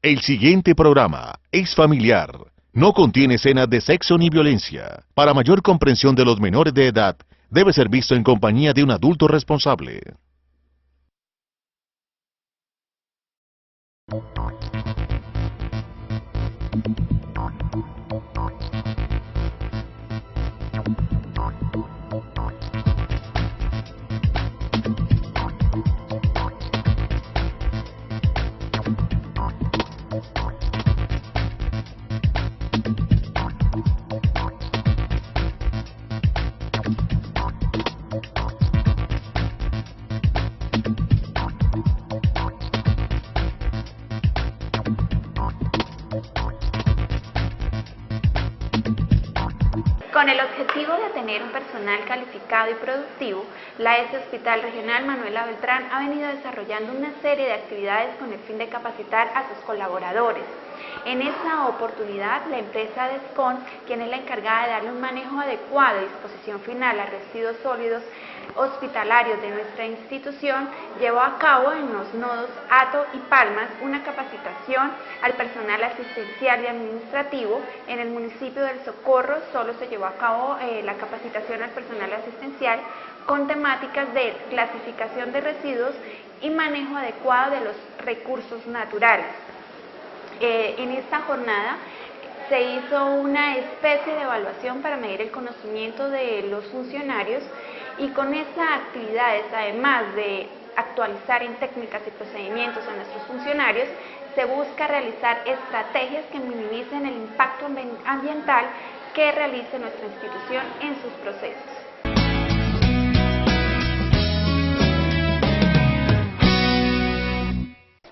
El siguiente programa es familiar. No contiene escenas de sexo ni violencia. Para mayor comprensión de los menores de edad, debe ser visto en compañía de un adulto responsable. Con el objetivo de tener un personal calificado y productivo, la ES Hospital Regional Manuela Beltrán ha venido desarrollando una serie de actividades con el fin de capacitar a sus colaboradores. En esta oportunidad, la empresa Descon, quien es la encargada de darle un manejo adecuado y disposición final a residuos sólidos hospitalarios de nuestra institución, llevó a cabo en los nodos Hato y Palmas una capacitación al personal asistencial y administrativo. En el municipio del Socorro solo se llevó a cabo la capacitación al personal asistencial con temáticas de clasificación de residuos y manejo adecuado de los recursos naturales. En esta jornada se hizo una especie de evaluación para medir el conocimiento de los funcionarios, y con estas actividades, además de actualizar en técnicas y procedimientos a nuestros funcionarios, se busca realizar estrategias que minimicen el impacto ambiental que realice nuestra institución en sus procesos.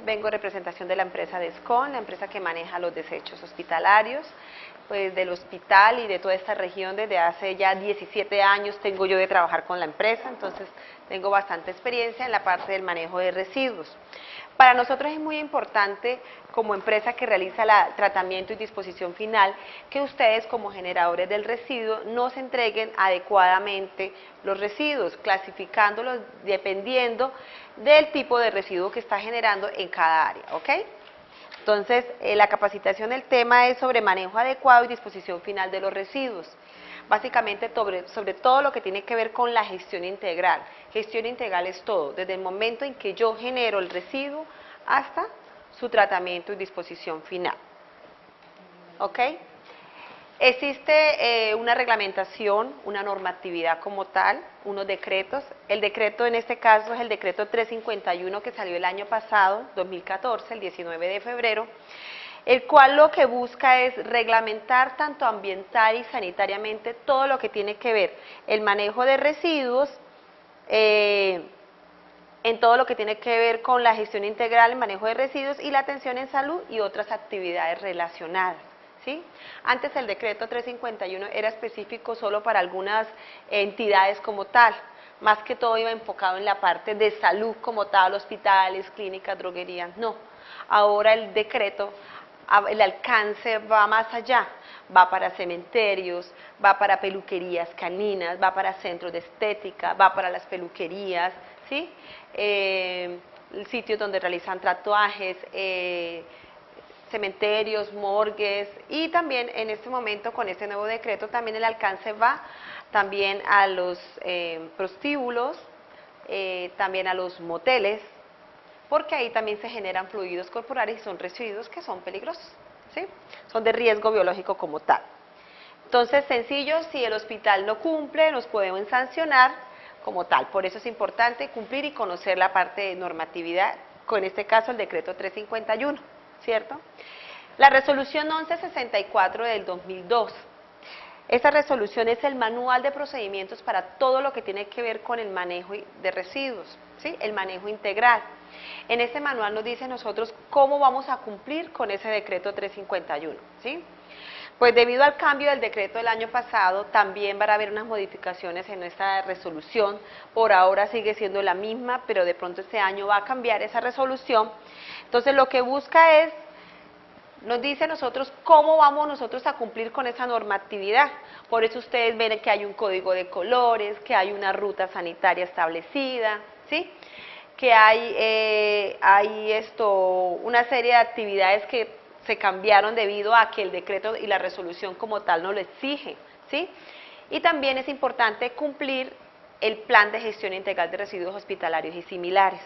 Vengo en representación de la empresa Descon, la empresa que maneja los desechos hospitalarios, pues del hospital y de toda esta región. Desde hace ya 17 años tengo yo de trabajar con la empresa, entonces tengo bastante experiencia en la parte del manejo de residuos. Para nosotros es muy importante, como empresa que realiza el tratamiento y disposición final, que ustedes como generadores del residuo nos entreguen adecuadamente los residuos, clasificándolos dependiendo del tipo de residuo que está generando en cada área, ¿ok? Entonces, la capacitación, el tema es sobre manejo adecuado y disposición final de los residuos. Básicamente sobre todo lo que tiene que ver con la gestión integral. Gestión integral es todo, desde el momento en que yo genero el residuo hasta su tratamiento y disposición final. ¿Ok? Existe una reglamentación, una normatividad como tal, unos decretos. El decreto en este caso es el decreto 351 que salió el año pasado, 2014, el 19 de febrero, el cual lo que busca es reglamentar tanto ambiental y sanitariamente todo lo que tiene que ver el manejo de residuos, en todo lo que tiene que ver con la gestión integral, el manejo de residuos y la atención en salud y otras actividades relacionadas. ¿Sí? Antes el decreto 351 era específico solo para algunas entidades como tal, más que todo iba enfocado en la parte de salud como tal, hospitales, clínicas, droguerías, no. Ahora el decreto, el alcance va más allá, va para cementerios, va para peluquerías caninas, va para centros de estética, va para las peluquerías, ¿sí? Sitios donde realizan tatuajes, cementerios, morgues, y también en este momento con este nuevo decreto también el alcance va también a los prostíbulos, también a los moteles, porque ahí también se generan fluidos corporales y son residuos que son peligrosos, ¿sí? Son de riesgo biológico como tal. Entonces, sencillo, si el hospital no cumple, nos podemos sancionar como tal. Por eso es importante cumplir y conocer la parte de normatividad, con este caso el decreto 351, ¿cierto? La resolución 1164 del 2002. Esta resolución es el manual de procedimientos para todo lo que tiene que ver con el manejo de residuos, ¿sí? El manejo integral. En este manual nos dice nosotros cómo vamos a cumplir con ese decreto 351, ¿sí? Pues debido al cambio del decreto del año pasado, también van a haber unas modificaciones en nuestra resolución. Por ahora sigue siendo la misma, pero de pronto este año va a cambiar esa resolución. Entonces lo que busca es, nos dice nosotros cómo vamos nosotros a cumplir con esa normatividad. Por eso ustedes ven que hay un código de colores, que hay una ruta sanitaria establecida, ¿sí? que hay una serie de actividades que se cambiaron debido a que el decreto y la resolución como tal no lo exige, ¿sí? Y también es importante cumplir el plan de gestión integral de residuos hospitalarios y similares.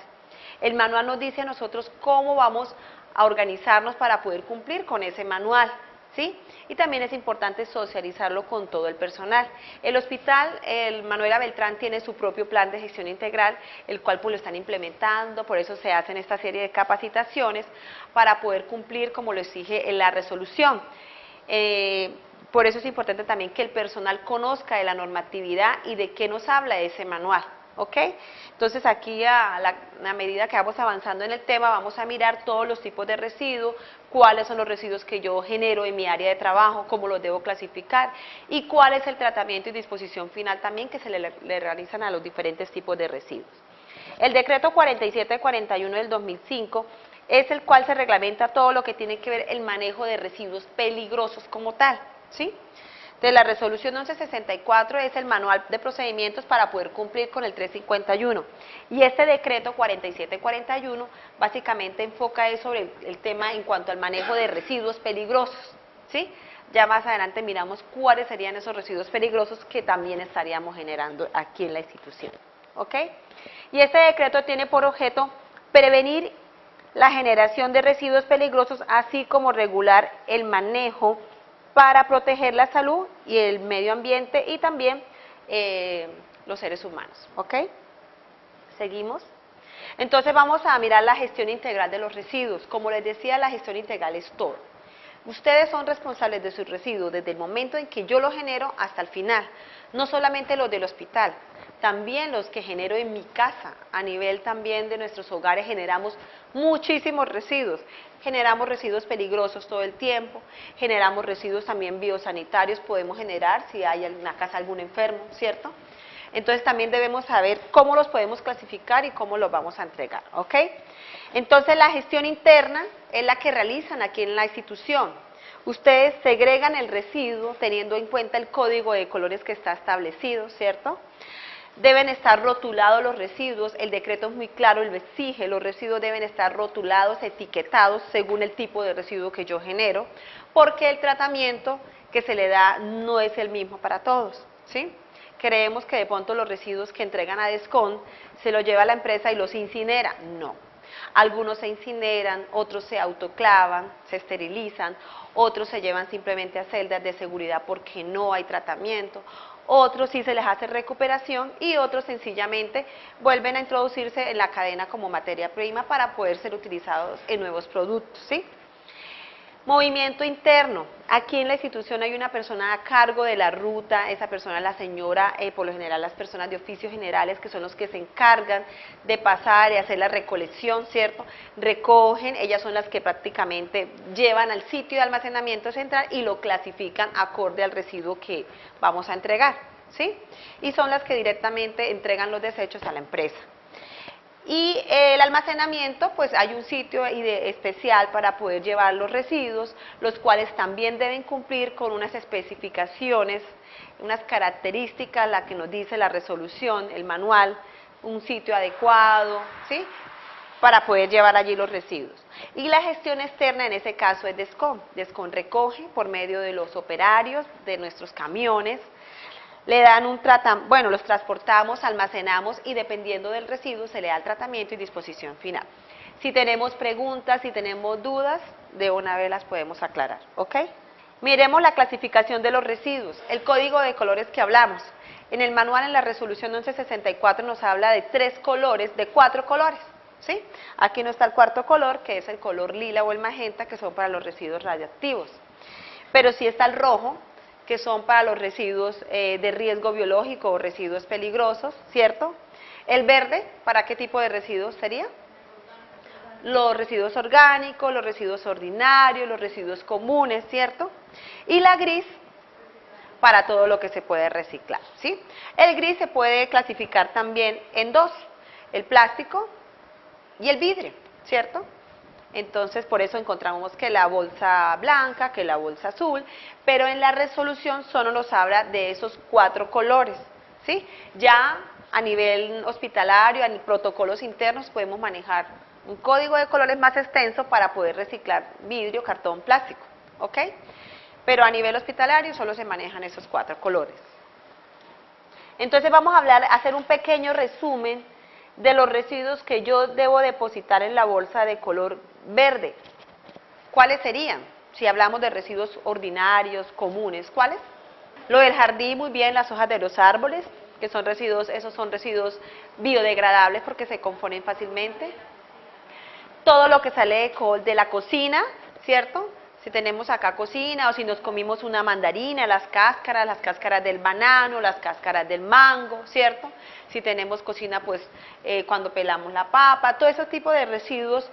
El manual nos dice a nosotros cómo vamos a organizarnos para poder cumplir con ese manual, ¿sí? Y también es importante socializarlo con todo el personal. El hospital, el Manuela Beltrán, tiene su propio plan de gestión integral, el cual pues lo están implementando, por eso se hacen esta serie de capacitaciones para poder cumplir como lo exige la resolución. Por eso es importante también que el personal conozca de la normatividad y de qué nos habla ese manual. ¿Ok? Entonces aquí a medida que vamos avanzando en el tema vamos a mirar todos los tipos de residuos, cuáles son los residuos que yo genero en mi área de trabajo, cómo los debo clasificar y cuál es el tratamiento y disposición final también que se le realizan a los diferentes tipos de residuos. El decreto 4741 del 2005 es el cual se reglamenta todo lo que tiene que ver el manejo de residuos peligrosos como tal, ¿sí? De la resolución 1164 es el manual de procedimientos para poder cumplir con el 351 y este decreto 4741 básicamente enfoca sobre el tema en cuanto al manejo de residuos peligrosos, ¿sí? Ya más adelante miramos cuáles serían esos residuos peligrosos que también estaríamos generando aquí en la institución, ¿ok? Y este decreto tiene por objeto prevenir la generación de residuos peligrosos así como regular el manejo para proteger la salud y el medio ambiente y también los seres humanos, ¿ok? Seguimos. Entonces vamos a mirar la gestión integral de los residuos. Como les decía, la gestión integral es todo. Ustedes son responsables de sus residuos desde el momento en que yo los genero hasta el final, no solamente los del hospital, también los que genero en mi casa, a nivel también de nuestros hogares generamos muchísimos residuos. Generamos residuos peligrosos todo el tiempo, generamos residuos también biosanitarios, podemos generar si hay en la casa algún enfermo, ¿cierto? Entonces también debemos saber cómo los podemos clasificar y cómo los vamos a entregar, ¿ok? Entonces la gestión interna es la que realizan aquí en la institución. Ustedes segregan el residuo teniendo en cuenta el código de colores que está establecido, ¿cierto? Deben estar rotulados los residuos, el decreto es muy claro, lo exige, los residuos deben estar rotulados, etiquetados según el tipo de residuo que yo genero, porque el tratamiento que se le da no es el mismo para todos, ¿sí? Creemos que de pronto los residuos que entregan a Descon se los lleva a la empresa y los incinera, no. Algunos se incineran, otros se autoclavan, se esterilizan, otros se llevan simplemente a celdas de seguridad porque no hay tratamiento, otros sí se les hace recuperación y otros sencillamente vuelven a introducirse en la cadena como materia prima para poder ser utilizados en nuevos productos, ¿sí? Movimiento interno. Aquí en la institución hay una persona a cargo de la ruta, esa persona es la señora, por lo general las personas de oficios generales que son los que se encargan de pasar y hacer la recolección, ¿cierto? Recogen, ellas son las que prácticamente llevan al sitio de almacenamiento central y lo clasifican acorde al residuo que vamos a entregar, ¿sí? Y son las que directamente entregan los desechos a la empresa. Y el almacenamiento, pues hay un sitio especial para poder llevar los residuos, los cuales también deben cumplir con unas especificaciones, unas características, la que nos dice la resolución, el manual, un sitio adecuado, ¿sí? Para poder llevar allí los residuos. Y la gestión externa en ese caso es Descon. Descon recoge por medio de los operarios, de nuestros camiones, le dan un tratamiento, bueno, los transportamos, almacenamos y dependiendo del residuo se le da el tratamiento y disposición final. Si tenemos preguntas, si tenemos dudas, de una vez las podemos aclarar, ¿ok? Miremos la clasificación de los residuos, el código de colores que hablamos. En el manual, en la resolución 1164, nos habla de 3 colores, de 4 colores, ¿sí? Aquí no está el cuarto color, que es el color lila o el magenta, que son para los residuos radioactivos. Pero sí está el rojo, que son para los residuos de riesgo biológico o residuos peligrosos, ¿cierto? El verde, ¿para qué tipo de residuos sería? Los residuos orgánicos, los residuos ordinarios, los residuos comunes, ¿cierto? Y la gris, para todo lo que se puede reciclar, ¿sí? El gris se puede clasificar también en 2, el plástico y el vidrio, ¿cierto? Entonces, por eso encontramos que la bolsa blanca, que la bolsa azul, pero en la resolución solo nos habla de esos 4 colores, ¿sí? Ya a nivel hospitalario, a protocolos internos, podemos manejar un código de colores más extenso para poder reciclar vidrio, cartón, plástico, ¿ok? Pero a nivel hospitalario solo se manejan esos 4 colores. Entonces vamos a hacer un pequeño resumen de los residuos que yo debo depositar en la bolsa de color verde. ¿Cuáles serían? Si hablamos de residuos ordinarios, comunes, ¿cuáles? Lo del jardín, muy bien, las hojas de los árboles, que son residuos, esos son residuos biodegradables porque se componen fácilmente. Todo lo que sale de la cocina, ¿cierto? Si tenemos acá cocina o si nos comimos una mandarina, las cáscaras del banano, las cáscaras del mango, ¿cierto? Si tenemos cocina, pues cuando pelamos la papa, todo ese tipo de residuos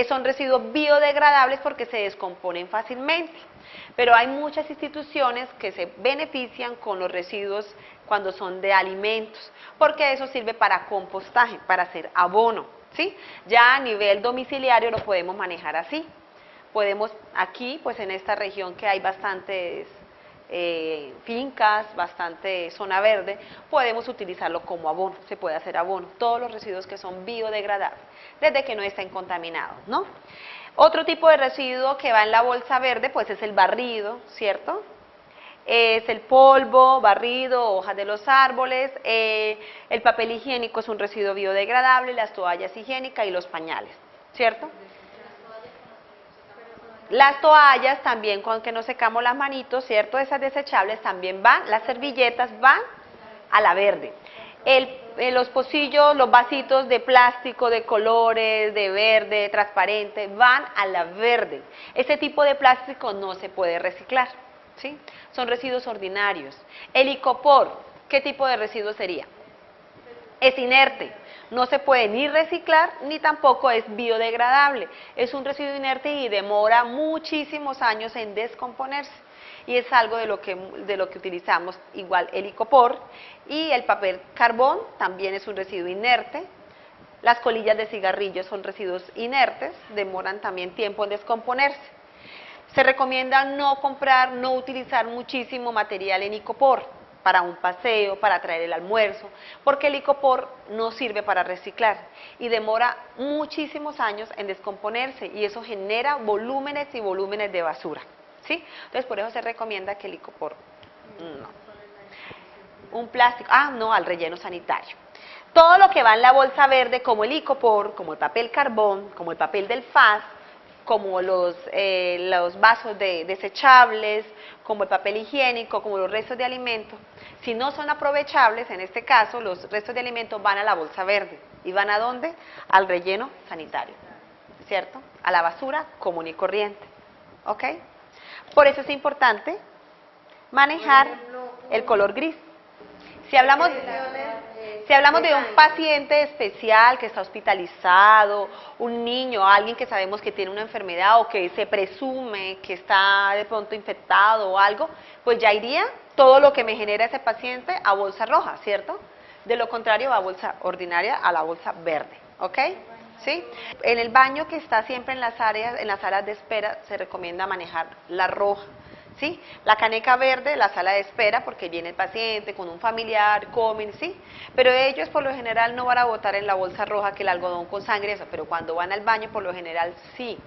son residuos biodegradables porque se descomponen fácilmente. Pero hay muchas instituciones que se benefician con los residuos cuando son de alimentos, porque eso sirve para compostaje, para hacer abono, ¿sí? Ya a nivel domiciliario lo podemos manejar así. Podemos aquí, pues en esta región que hay bastantes fincas, bastante zona verde, podemos utilizarlo como abono, se puede hacer abono, todos los residuos que son biodegradables, desde que no estén contaminados, ¿no? Otro tipo de residuo que va en la bolsa verde, pues es el barrido, ¿cierto? Es el polvo, barrido, hojas de los árboles, el papel higiénico es un residuo biodegradable, las toallas higiénicas y los pañales, ¿cierto? Las toallas también con que nos secamos las manitos, ¿cierto? Esas desechables también van, las servilletas van a la verde. Los pocillos, los vasitos de plástico, de colores, de verde, transparente, van a la verde. Ese tipo de plástico no se puede reciclar, ¿sí? Son residuos ordinarios. El icopor, ¿qué tipo de residuo sería? Es inerte. No se puede ni reciclar ni tampoco es biodegradable. Es un residuo inerte y demora muchísimos años en descomponerse. Y es algo de lo que utilizamos igual el icopor. Y el papel carbón también es un residuo inerte. Las colillas de cigarrillos son residuos inertes, demoran también tiempo en descomponerse. Se recomienda no comprar, no utilizar muchísimo material en icopor para un paseo, para traer el almuerzo, porque el icopor no sirve para reciclar y demora muchísimos años en descomponerse y eso genera volúmenes y volúmenes de basura, ¿sí? Entonces por eso se recomienda que el icopor no. Un plástico, no, al relleno sanitario. Todo lo que va en la bolsa verde como el icopor, como el papel carbón, como el papel del FAS, como los vasos desechables, como el papel higiénico, como los restos de alimentos, si no son aprovechables, en este caso, los restos de alimentos van a la bolsa verde. ¿Y van a dónde? Al relleno sanitario, ¿cierto? A la basura común y corriente, ¿ok? Por eso es importante manejar el color gris. Si hablamos de un paciente especial que está hospitalizado, un niño, alguien que sabemos que tiene una enfermedad o que se presume que está de pronto infectado o algo, pues ya iría todo lo que me genera ese paciente a bolsa roja, ¿cierto? De lo contrario va a bolsa ordinaria a la bolsa verde, ¿ok? ¿Sí? En el baño que está siempre en las salas de espera se recomienda manejar la roja. ¿Sí? La caneca verde, la sala de espera, porque viene el paciente con un familiar, comen, ¿sí? Pero ellos por lo general no van a botar en la bolsa roja que el algodón con sangre, eso, pero cuando van al baño por lo general sí,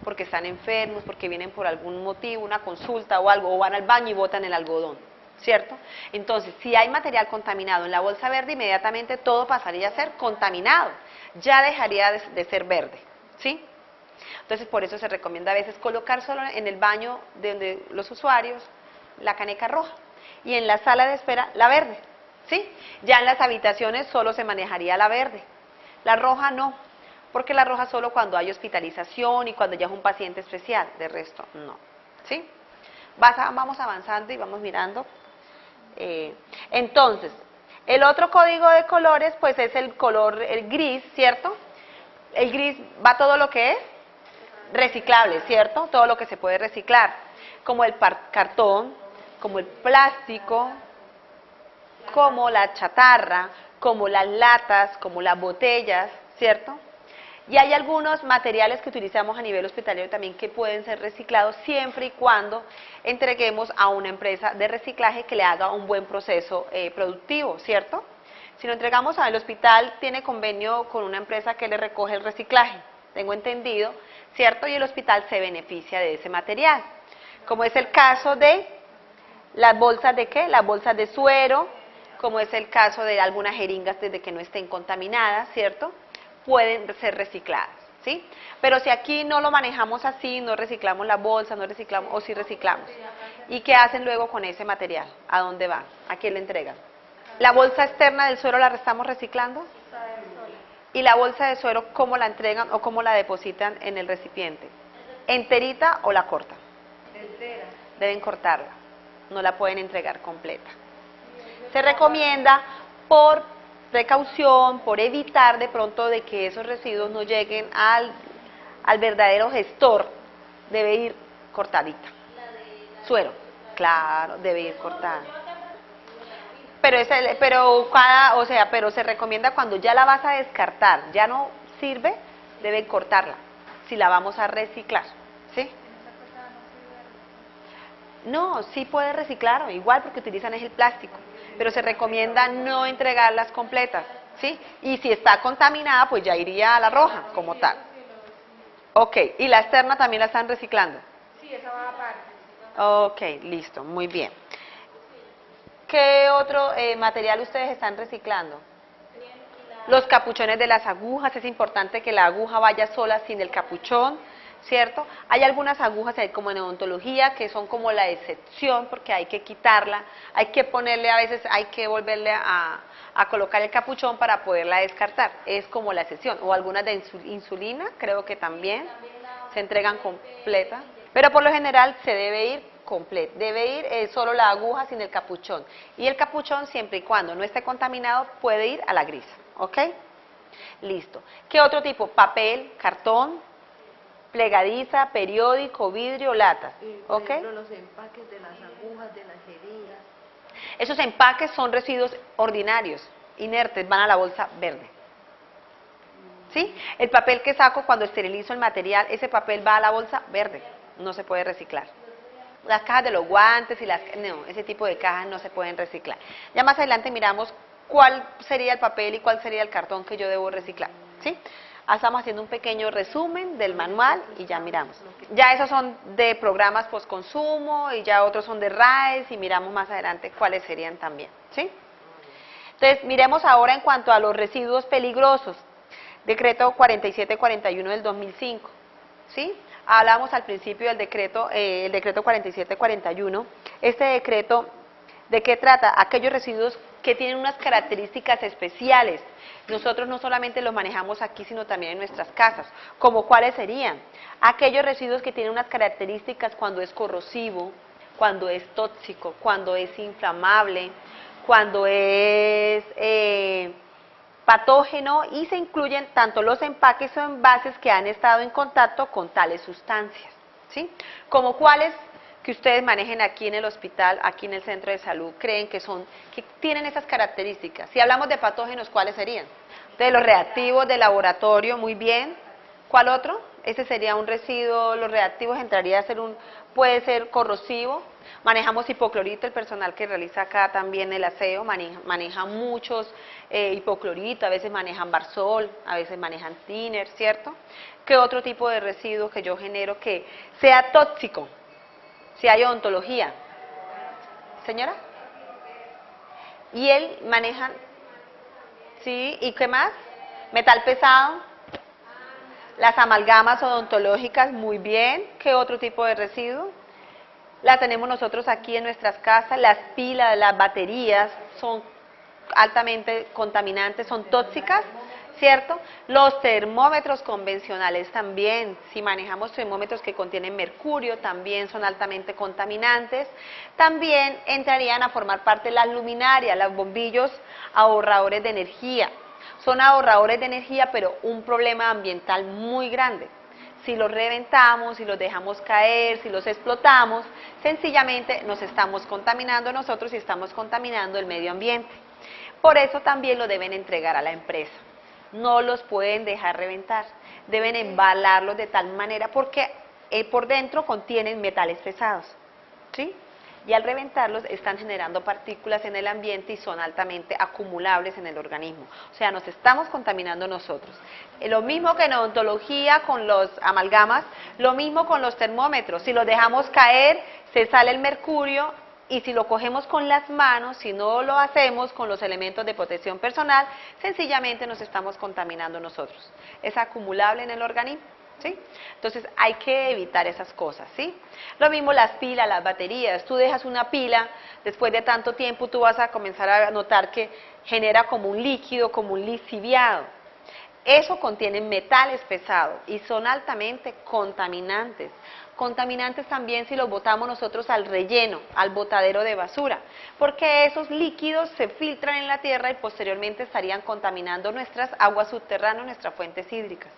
porque están enfermos, porque vienen por algún motivo, una consulta o algo, o van al baño y botan el algodón, ¿cierto? Entonces, si hay material contaminado en la bolsa verde, inmediatamente todo pasaría a ser contaminado, ya dejaría de ser verde, ¿sí? Entonces, por eso se recomienda a veces colocar solo en el baño de los usuarios la caneca roja y en la sala de espera la verde, ¿sí? Ya en las habitaciones solo se manejaría la verde, la roja no, porque la roja solo cuando hay hospitalización y cuando ya es un paciente especial, de resto no, ¿sí? Vamos avanzando y vamos mirando. Entonces, el otro código de colores pues es el gris, ¿cierto? El gris va todo lo que es reciclable, ¿cierto? Todo lo que se puede reciclar, como el cartón, como el plástico, como la chatarra, como las latas, como las botellas, ¿cierto? Y hay algunos materiales que utilizamos a nivel hospitalario también que pueden ser reciclados siempre y cuando entreguemos a una empresa de reciclaje que le haga un buen proceso productivo, ¿cierto? Si lo entregamos al hospital, tiene convenio con una empresa que le recoge el reciclaje, tengo entendido, ¿cierto? Y el hospital se beneficia de ese material, como es el caso de las bolsas de ¿qué? Las bolsas de suero, como es el caso de algunas jeringas desde que no estén contaminadas, ¿cierto? Pueden ser recicladas, ¿sí? Pero si aquí no lo manejamos así, no reciclamos la bolsa, no reciclamos, o sí reciclamos. ¿Y qué hacen luego con ese material? ¿A dónde va? ¿A quién le entregan? ¿La bolsa externa del suero la estamos reciclando? ¿Y la bolsa de suero cómo la entregan o cómo la depositan en el recipiente? ¿Enterita o la cortan? Entera. Deben cortarla, no la pueden entregar completa. Se recomienda por precaución, por evitar de pronto de que esos residuos no lleguen al verdadero gestor, debe ir cortadita. Suero, claro, debe ir cortada. Pero se recomienda cuando ya la vas a descartar, ya no sirve, deben cortarla, si la vamos a reciclar, ¿sí? No, sí puede reciclar, igual porque utilizan es el plástico, pero se recomienda no entregarlas completas, ¿sí? Y si está contaminada, pues ya iría a la roja, como tal. Ok, ¿y la externa también la están reciclando? Sí, esa va aparte. Ok, listo, muy bien. ¿Qué otro material ustedes están reciclando? Los capuchones de las agujas, es importante que la aguja vaya sola sin el capuchón, ¿cierto? Hay algunas agujas como en odontología que son como la excepción porque hay que quitarla, hay que ponerle a veces, hay que volverle a colocar el capuchón para poderla descartar, es como la excepción, o algunas de insulina, creo que también se entregan completa, pero por lo general se debe ir completo, debe ir solo la aguja sin el capuchón, y el capuchón siempre y cuando no esté contaminado puede ir a la grisa, ¿ok? Listo. ¿Qué otro tipo? Papel, cartón, plegadiza, periódico, vidrio, latas, Por ¿ok? ejemplo, los empaques de las agujas, de las jeringas. Esos empaques son residuos ordinarios, inertes, van a la bolsa verde. ¿Sí? El papel que saco cuando esterilizo el material, ese papel va a la bolsa verde, no se puede reciclar. Las cajas de los guantes y no, ese tipo de cajas no se pueden reciclar. Ya más adelante miramos cuál sería el papel y cuál sería el cartón que yo debo reciclar, ¿sí? Estamos haciendo un pequeño resumen del manual y ya miramos. Ya esos son de programas postconsumo y ya otros son de RAES y miramos más adelante cuáles serían también, ¿sí? Entonces, miremos ahora en cuanto a los residuos peligrosos. Decreto 4741 del 2005, ¿sí? Hablamos al principio del decreto, el decreto 4741. Este decreto, ¿de qué trata? Aquellos residuos que tienen unas características especiales. Nosotros no solamente los manejamos aquí, sino también en nuestras casas. ¿Como cuáles serían? Aquellos residuos que tienen unas características cuando es corrosivo, cuando es tóxico, cuando es inflamable, cuando es patógeno, y se incluyen tanto los empaques o envases que han estado en contacto con tales sustancias, ¿sí? Como cuáles que ustedes manejen aquí en el hospital, aquí en el centro de salud, creen que tienen esas características. Si hablamos de patógenos, ¿cuáles serían? De los reactivos de laboratorio, muy bien. ¿Cuál otro? Ese sería un residuo, los reactivos entraría a ser puede ser corrosivo. Manejamos hipoclorito, el personal que realiza acá también el aseo, maneja muchos hipoclorito, a veces manejan barsol, a veces manejan thinner, ¿cierto? ¿Qué otro tipo de residuo que yo genero que sea tóxico? Si hay odontología. ¿Señora? ¿Y él maneja? ¿Sí? ¿Y qué más? Metal pesado. Las amalgamas odontológicas, muy bien. ¿Qué otro tipo de residuo? La tenemos nosotros aquí en nuestras casas. Las pilas, las baterías son altamente contaminantes, son tóxicas, ¿cierto? Los termómetros convencionales también, si manejamos termómetros que contienen mercurio, también son altamente contaminantes. También entrarían a formar parte las luminarias, los bombillos ahorradores de energía. Son ahorradores de energía, pero un problema ambiental muy grande. Si los reventamos, si los dejamos caer, si los explotamos, sencillamente nos estamos contaminando nosotros y estamos contaminando el medio ambiente. Por eso también lo deben entregar a la empresa. No los pueden dejar reventar, deben embalarlos de tal manera porque por dentro contienen metales pesados, ¿sí? y al reventarlos están generando partículas en el ambiente y son altamente acumulables en el organismo. O sea, nos estamos contaminando nosotros. Lo mismo que en odontología con los amalgamas, lo mismo con los termómetros. Si los dejamos caer, se sale el mercurio, y si lo cogemos con las manos, si no lo hacemos con los elementos de protección personal, sencillamente nos estamos contaminando nosotros. Es acumulable en el organismo, ¿sí? Entonces hay que evitar esas cosas, ¿sí? Lo mismo las pilas, las baterías. Tú dejas una pila, después de tanto tiempo tú vas a comenzar a notar que genera como un líquido, como un lixiviado. Eso contiene metales pesados y son altamente contaminantes. Contaminantes también si los botamos nosotros al relleno, al botadero de basura, porque esos líquidos se filtran en la tierra y posteriormente estarían contaminando nuestras aguas subterráneas, nuestras fuentes hídricas,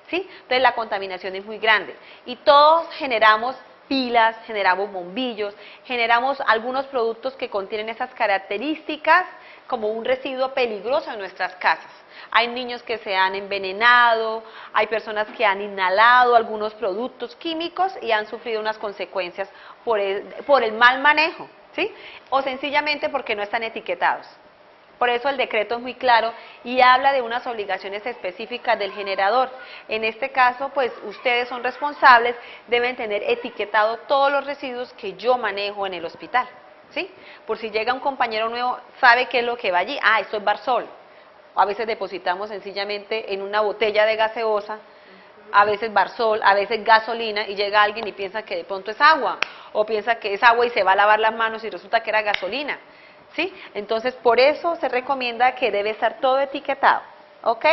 ¿sí? Entonces la contaminación es muy grande y todos generamos pilas, generamos bombillos, generamos algunos productos que contienen esas características como un residuo peligroso en nuestras casas. Hay niños que se han envenenado, hay personas que han inhalado algunos productos químicos y han sufrido unas consecuencias por el mal manejo, ¿sí? O sencillamente porque no están etiquetados. Por eso el decreto es muy claro y habla de unas obligaciones específicas del generador. En este caso, pues ustedes son responsables, deben tener etiquetado todos los residuos que yo manejo en el hospital, ¿sí? Por si llega un compañero nuevo, sabe qué es lo que va allí. Ah, esto es Barsol. A veces depositamos sencillamente en una botella de gaseosa, a veces Barsol, a veces gasolina, y llega alguien y piensa que de pronto es agua, o piensa que es agua y se va a lavar las manos y resulta que era gasolina, ¿sí? Entonces, por eso se recomienda que debe estar todo etiquetado, ¿ok?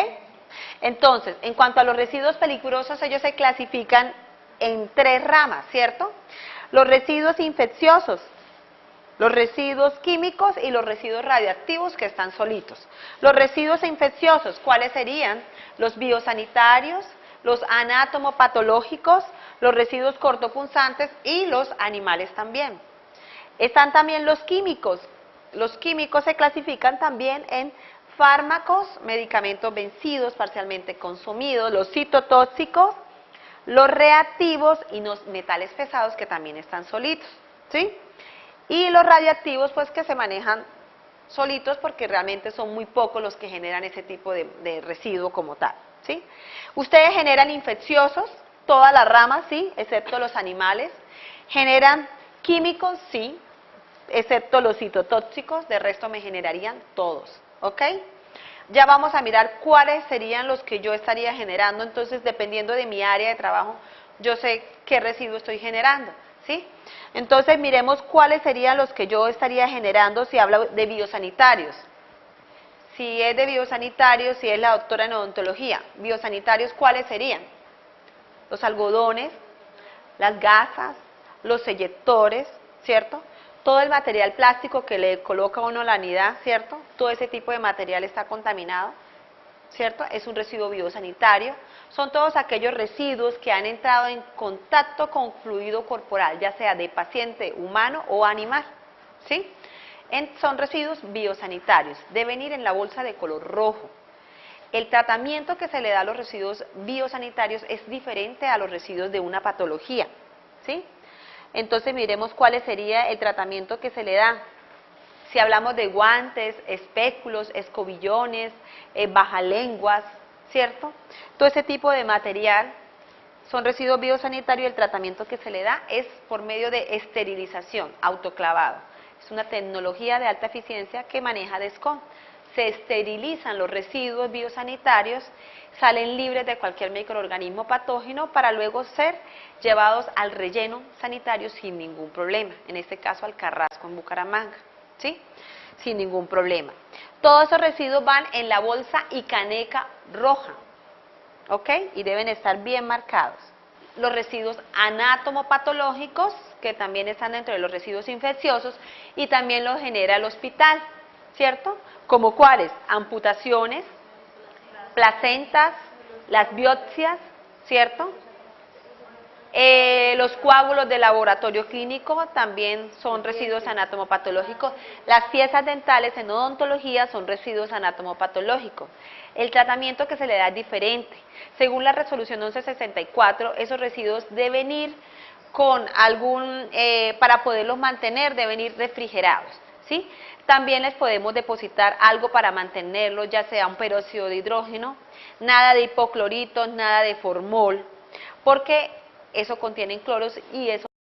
Entonces, en cuanto a los residuos peligrosos, ellos se clasifican en 3 ramas, ¿cierto? Los residuos infecciosos, los residuos químicos y los residuos radioactivos que están solitos. Los residuos infecciosos, ¿cuáles serían? Los biosanitarios, los anatomopatológicos, los residuos cortopunzantes y los animales también. Están también los químicos. Los químicos se clasifican también en fármacos, medicamentos vencidos, parcialmente consumidos, los citotóxicos, los reactivos y los metales pesados que también están solitos, ¿sí? Y los radioactivos, pues que se manejan solitos porque realmente son muy pocos los que generan ese tipo de residuo como tal, ¿sí? Ustedes generan infecciosos, todas las ramas, sí, excepto los animales. Generan químicos, sí, excepto los citotóxicos, de resto me generarían todos, ¿ok? Ya vamos a mirar cuáles serían los que yo estaría generando, entonces dependiendo de mi área de trabajo, yo sé qué residuo estoy generando, ¿sí? Entonces miremos cuáles serían los que yo estaría generando si hablo de biosanitarios. Si es de biosanitarios, si es la doctora en odontología, biosanitarios, ¿cuáles serían? Los algodones, las gasas, los eyectores, ¿cierto? Todo el material plástico que le coloca uno a la unidad, ¿cierto? Todo ese tipo de material está contaminado, ¿cierto? Es un residuo biosanitario. Son todos aquellos residuos que han entrado en contacto con fluido corporal, ya sea de paciente humano o animal, ¿sí? Son residuos biosanitarios, deben ir en la bolsa de color rojo. El tratamiento que se le da a los residuos biosanitarios es diferente a los residuos de una patología, ¿sí? Entonces miremos cuál sería el tratamiento que se le da. Si hablamos de guantes, espéculos, escobillones, bajalenguas, ¿cierto? Todo ese tipo de material son residuos biosanitarios y el tratamiento que se le da es por medio de esterilización, autoclavado. Es una tecnología de alta eficiencia que maneja DESCON. Se esterilizan los residuos biosanitarios, salen libres de cualquier microorganismo patógeno para luego ser llevados al relleno sanitario sin ningún problema, en este caso al Carrasco en Bucaramanga, ¿sí? Sin ningún problema. Todos esos residuos van en la bolsa y caneca roja, ¿ok? Y deben estar bien marcados. Los residuos anatomopatológicos, que también están dentro de los residuos infecciosos, y también los genera el hospital, ¿cierto? ¿Como cuáles? Amputaciones, placentas, las biopsias, ¿cierto? Los coágulos de laboratorio clínico también son residuos anatomopatológicos. Las piezas dentales en odontología son residuos anatomopatológicos. El tratamiento que se le da es diferente. Según la resolución 1164, esos residuos deben ir con algún, para poderlos mantener deben ir refrigerados, ¿sí? También les podemos depositar algo para mantenerlos, ya sea un peróxido de hidrógeno, nada de hipocloritos, nada de formol, porque eso contiene cloros y eso